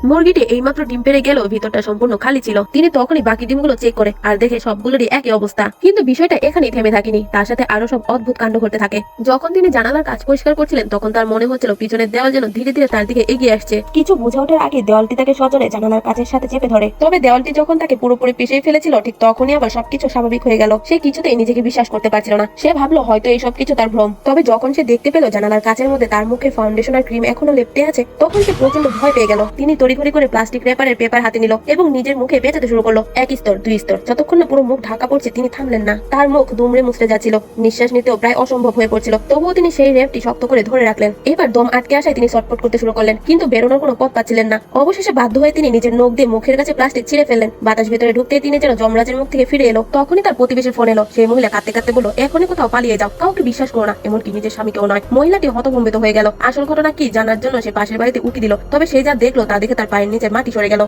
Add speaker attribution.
Speaker 1: মুরগিটি এইমাত্র ডিম পেড়ে গেল, ভিতরটা সম্পূর্ণ খালি ছিল। তিনি তখনই বাকি ডিমগুলো চেক করে আর দেখে সবগুলোরই একই অবস্থা। কিন্তু বিষয়টা এখানেই থেমে থাকেনি, তার সাথে আরো সব অদ্ভুত কাণ্ড ঘটতে থাকে। যখন তিনি জানালার কাজ পরিষ্কার করছিলেন তখন তার মনে হচ্ছিল পিছনের দেওয়াল যেন ধীরে ধীরে তার দিকে এগিয়ে আসছে। কিছু বুঝে ওঠার আগে দেওয়ালটি তাকে সজোরে জানালার কাজের সাথে চেপে ধরে। তবে দেওয়ালটি যখন তাকে পুরোপুরি পিছিয়ে ফেলেছিল ঠিক তখনই আবার সবকিছু স্বাভাবিক হয়ে গেল। সে কিছুতেই নিজেকে বিশ্বাস করতে পারছিল না। সে ভাবলো হয়তো এই সবকিছু তার ভ্রম। তবে যখন সে দেখতে পেল জানালার কাচের মধ্যে তার মুখে ফাউন্ডেশন আর ক্রিম এখনো লেপটে আছে, তখন সে প্রচন্ড ভয় পেয়ে গেল। তিনি তড়িঘড়ি করে প্লাস্টিক রেপারের পেপার হাতে নিল এবং নিজের মুখে পেঁচাতে শুরু করলো। এক স্তর, দুই স্তর, যতক্ষণ না পুরো মুখ ঢাকা পড়ছে তিনি থামলেন না। তার মুখ দুমড়ে মুচড়ে যাচ্ছিল, নিঃশ্বাস নিতেও প্রায় অসম্ভব হয়ে পড়ছিল। তবুও তিনি সেই রেপটি শক্ত করে ধরে রাখলেন। এবার দম আটকে আসায় তিনি ছটফট করতে শুরু করলেন, কিন্তু বেরোনোর কোনো পথ পাচ্ছিলেন না। অবশেষে বাধ্য হয়ে তিনি নিজের নখ দিয়ে মুখের কাছে প্লাস্টিক ছিঁড়ে ফেললেন। বাতাস ভেতরে ঢুকতেই তিনি যেন যমরাজের মুখ থেকে ফিরে এলো। তখনই তার প্রতিবেশীর ফোন এলো। সেই মহিলা কাঁদতে কাঁদতে বলল, এখনই কোথাও পালিয়ে যাও, কাউকে বিশ্বাস করো না, এমনকি নিজের স্বামীকেও নয়। মহিলাটি হতভম্বিত হয়ে গেল। আসল ঘটনা কি জানার জন্য সে পাশের বাড়িতে উকি দিল। তবে সে যা দেখলো তা দেখে তার পায়ের নিচে মাটি সরে গেল।